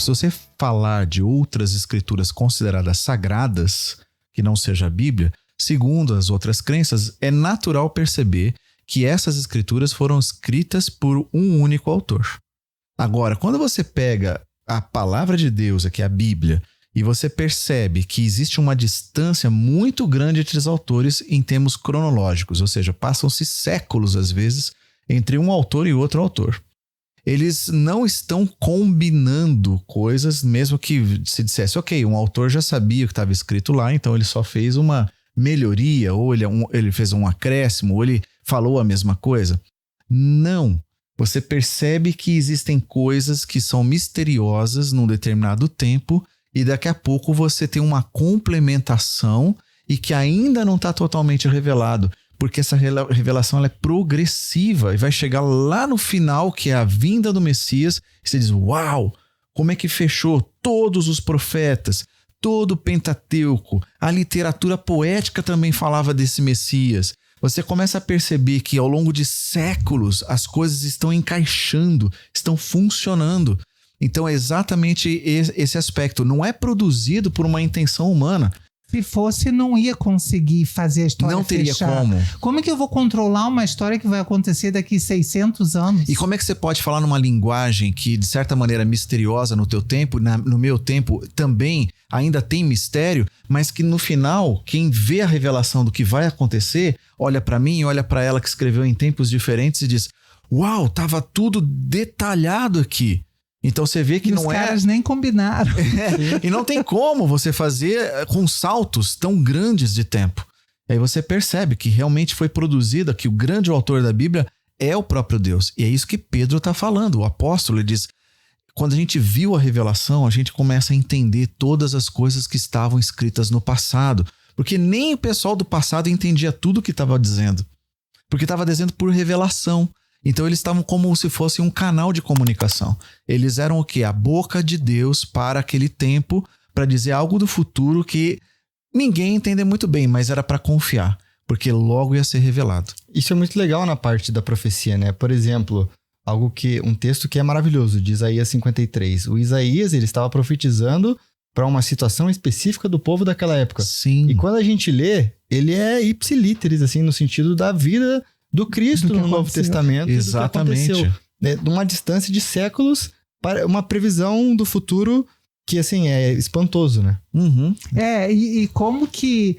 se você falar de outras escrituras consideradas sagradas, que não seja a Bíblia, segundo as outras crenças, é natural perceber que essas escrituras foram escritas por um único autor. Agora, quando você pega a palavra de Deus, aqui a Bíblia, e você percebe que existe uma distância muito grande entre os autores em termos cronológicos, ou seja, passam-se séculos, às vezes, entre um autor e outro autor. Eles não estão combinando coisas, mesmo que se dissesse, ok, um autor já sabia o que estava escrito lá, então ele só fez uma melhoria, ou ele fez um acréscimo, ou ele falou a mesma coisa. Não. Você percebe que existem coisas que são misteriosas num determinado tempo e daqui a pouco você tem uma complementação e que ainda não está totalmente revelado, porque essa revelação ela é progressiva e vai chegar lá no final, que é a vinda do Messias, e você diz, uau, como é que fechou todos os profetas, todo o Pentateuco, a literatura poética também falava desse Messias. Você começa a perceber que ao longo de séculos as coisas estão encaixando, estão funcionando. Então é exatamente esse aspecto. Não é produzido por uma intenção humana. Se fosse, não ia conseguir fazer a história Não teria fechar. como. Como é que eu vou controlar uma história que vai acontecer daqui 600 anos? E como é que você pode falar numa linguagem que, de certa maneira, é misteriosa no teu tempo, no meu tempo também ainda tem mistério, mas que no final, quem vê a revelação do que vai acontecer, olha para mim, olha para ela que escreveu em tempos diferentes e diz, uau, tava tudo detalhado aqui. Então você vê que não é... Os caras nem combinaram. E não tem como você fazer com saltos tão grandes de tempo. E aí você percebe que realmente foi produzida, que o grande autor da Bíblia é o próprio Deus. E é isso que Pedro está falando. O apóstolo ele diz, quando a gente viu a revelação, a gente começa a entender todas as coisas que estavam escritas no passado. Porque nem o pessoal do passado entendia tudo o que estava dizendo. Porque estava dizendo por revelação. Então eles estavam como se fosse um canal de comunicação. Eles eram o quê? A boca de Deus para aquele tempo, para dizer algo do futuro que ninguém entende muito bem, mas era para confiar, porque logo ia ser revelado. Isso é muito legal na parte da profecia, né? Por exemplo, um texto que é maravilhoso, de Isaías 53. O Isaías, ele estava profetizando para uma situação específica do povo daquela época. Sim. E quando a gente lê, ele é ipsilíteris, assim, no sentido da vida do Cristo no Novo Testamento. Exatamente. Do que aconteceu, né? Numa distância de séculos, para uma previsão do futuro que, assim, é espantoso, né? Uhum. E como que...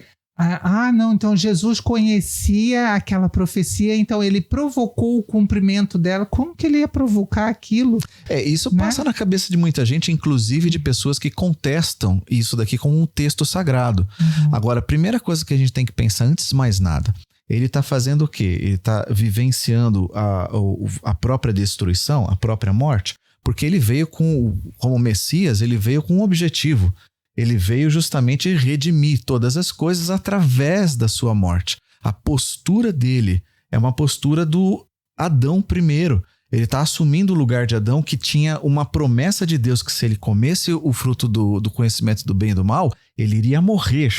não, então Jesus conhecia aquela profecia, então ele provocou o cumprimento dela. Como que ele ia provocar aquilo? Isso passa na cabeça de muita gente, inclusive de pessoas que contestam isso daqui como um texto sagrado. Uhum. Agora, a primeira coisa que a gente tem que pensar, antes de mais nada, ele está fazendo o quê? Ele está vivenciando a própria destruição, a própria morte, porque ele veio como Messias, ele veio com um objetivo. Ele veio justamente redimir todas as coisas através da sua morte. A postura dele é uma postura do Adão primeiro. Ele está assumindo o lugar de Adão, que tinha uma promessa de Deus que se ele comesse o fruto do conhecimento do bem e do mal, ele iria morrer.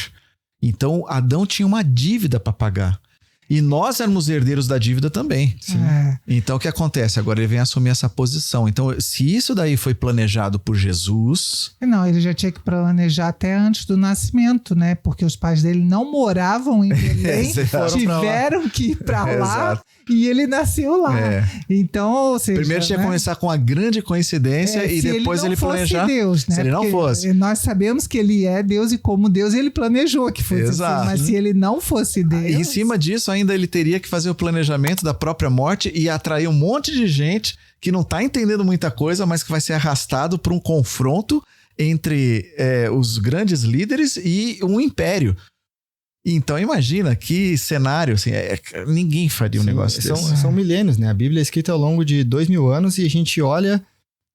Então Adão tinha uma dívida para pagar. E nós éramos herdeiros da dívida também. Sim. Então o que acontece? Agora ele vem assumir essa posição. Então se isso daí foi planejado por Jesus... Não, ele já tinha que planejar até antes do nascimento, né? Porque os pais dele não moravam em Belém, tiveram que ir para lá e ele nasceu lá. Então, ou seja... Primeiro tinha que começar com a grande coincidência e depois ele planejar... Deus, né? Se ele não fosse. Nós sabemos que ele é Deus e como Deus ele planejou que fosse assim. Mas se ele não fosse Deus... Em cima disso ainda ele teria que fazer o planejamento da própria morte e atrair um monte de gente que não está entendendo muita coisa, mas que vai ser arrastado por um confronto entre os grandes líderes e um império. Então imagina que cenário, assim, ninguém faria um negócio desse. São milênios, né? A Bíblia é escrita ao longo de 2000 anos e a gente olha,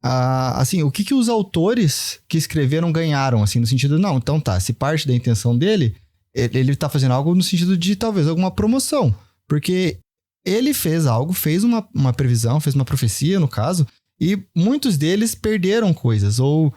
assim, o que os autores que escreveram ganharam, assim, no sentido, não, então tá, se parte da intenção dele, ele tá fazendo algo no sentido de talvez alguma promoção, porque ele fez algo, fez uma previsão, fez uma profecia, no caso, e muitos deles perderam coisas, ou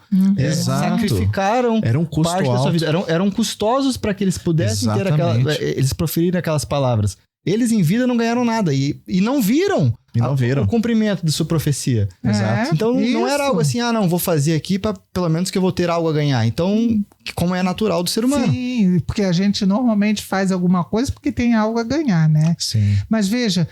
sacrificaram parte da sua vida. Eram custosos para que eles pudessem ter eles proferirem aquelas palavras. Eles em vida não ganharam nada e não viram E não viram. O cumprimento de sua profecia. Exato. Então não era algo assim, não, vou fazer aqui para pelo menos que eu vou ter algo a ganhar. Então, como é natural do ser humano. Sim, porque a gente normalmente faz alguma coisa porque tem algo a ganhar, né? Sim. Mas veja,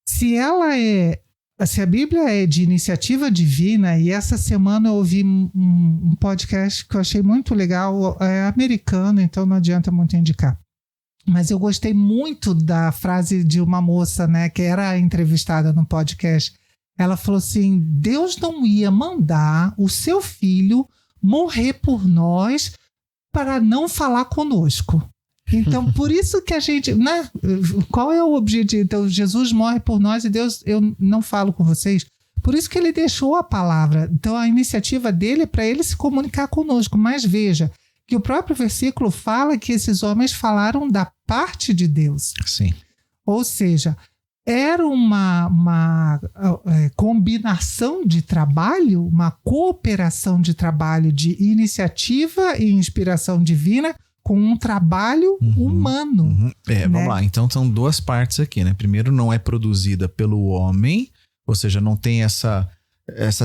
se a Bíblia é de iniciativa divina, e essa semana eu ouvi um podcast que eu achei muito legal, é americano, então não adianta muito indicar. Mas eu gostei muito da frase de uma moça, né, que era entrevistada no podcast. Ela falou assim: Deus não ia mandar o seu filho morrer por nós para não falar conosco. Então, por isso que a gente, né? Qual é o objetivo? Então, Jesus morre por nós e Deus, eu não falo com vocês. Por isso que ele deixou a palavra. Então, a iniciativa dele é para ele se comunicar conosco. Mas veja, que o próprio versículo fala que esses homens falaram da parte de Deus. Sim. Ou seja, era uma combinação de trabalho, uma cooperação de trabalho de iniciativa e inspiração divina com um trabalho humano. Vamos lá. Então, são duas partes aqui, né? Primeiro, não é produzida pelo homem, ou seja, não tem essa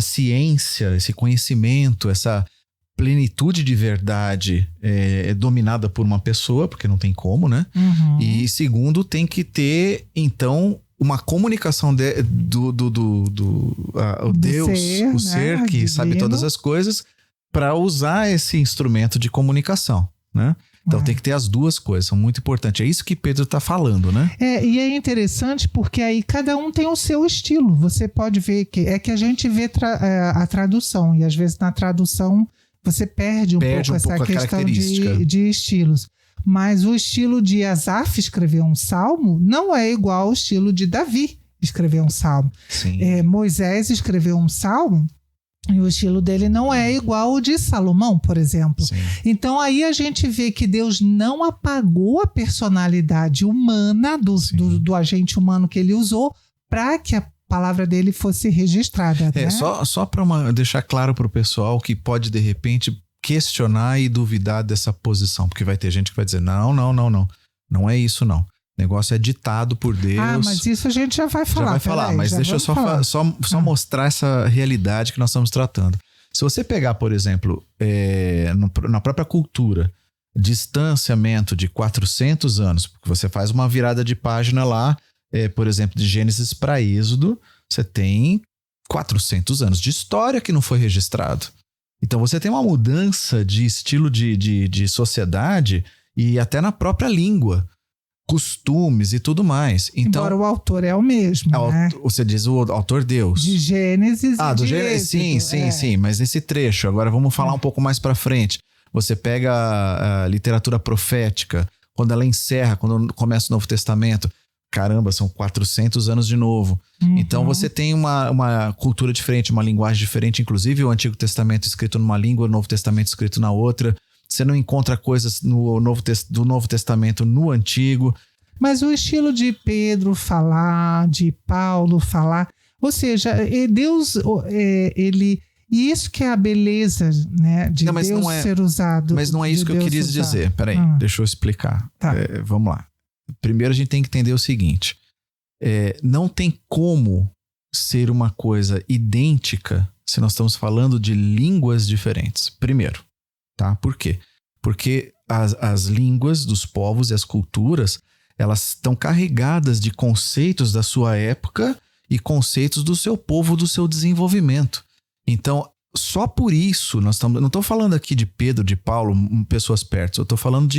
ciência, esse conhecimento, essa plenitude de verdade é dominada por uma pessoa, porque não tem como, né? E segundo, tem que ter, então, uma comunicação do Deus, ser, o ser que divino, sabe todas as coisas, para usar esse instrumento de comunicação, né? Então tem que ter as duas coisas, são muito importantes. É isso que Pedro está falando, né? E é interessante porque aí cada um tem o seu estilo. Você pode ver que a gente vê a tradução, e às vezes na tradução você perde um pouco essa questão de estilos. Mas o estilo de Asaf escrever um salmo não é igual ao estilo de Davi escrever um salmo. Moisés escreveu um salmo e o estilo dele não é igual ao de Salomão, por exemplo. Sim. Então aí a gente vê que Deus não apagou a personalidade humana do agente humano que ele usou para que a palavra dele fosse registrada. Né? Só para deixar claro para o pessoal que pode de repente questionar e duvidar dessa posição, porque vai ter gente que vai dizer não é isso não. O negócio é ditado por Deus. Mas isso a gente já vai falar. Mas deixa eu só mostrar essa realidade que nós estamos tratando. Se você pegar, por exemplo, na própria cultura, distanciamento de 400 anos, porque você faz uma virada de página lá, por exemplo, de Gênesis para Êxodo, você tem 400 anos de história que não foi registrado. Então você tem uma mudança de estilo de sociedade e até na própria língua, costumes e tudo mais. Então, embora o autor é o mesmo, né? Você diz o autor Deus. De Gênesis e do Gênesis. Sim. Mas nesse trecho, agora vamos falar um pouco mais para frente. Você pega a literatura profética, quando ela encerra, quando começa o Novo Testamento, caramba, são 400 anos de novo. Então você tem uma cultura diferente, uma linguagem diferente, inclusive o Antigo Testamento escrito numa língua, o Novo Testamento escrito na outra. Você não encontra coisas do Novo Testamento no Antigo. Mas o estilo de Pedro falar, de Paulo falar, ou seja, Deus, ele... E isso que é a beleza, né, de Deus ser usado. Mas não é isso que eu queria dizer. Peraí, deixa eu explicar. Tá. Vamos lá. Primeiro a gente tem que entender o seguinte. Não tem como ser uma coisa idêntica se nós estamos falando de línguas diferentes. Primeiro. Tá? Por quê? Porque as línguas dos povos e as culturas, elas estão carregadas de conceitos da sua época e conceitos do seu povo, do seu desenvolvimento. Então, só por isso, não estou falando aqui de Pedro, de Paulo, pessoas perto, eu estou falando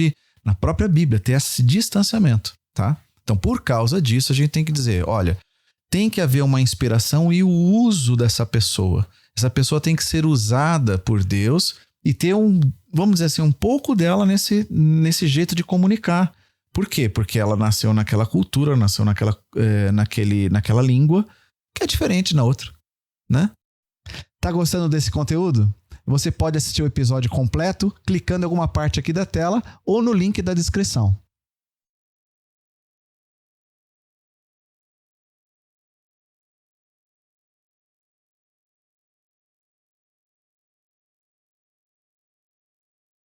na própria Bíblia, ter esse distanciamento, tá? Então, por causa disso, a gente tem que dizer, olha, tem que haver uma inspiração e o uso dessa pessoa. Essa pessoa tem que ser usada por Deus e ter vamos dizer assim, um pouco dela nesse jeito de comunicar. Por quê? Porque ela nasceu naquela cultura, nasceu naquela língua, que é diferente na outra, né? Tá gostando desse conteúdo? Você pode assistir o episódio completo clicando em alguma parte aqui da tela ou no link da descrição.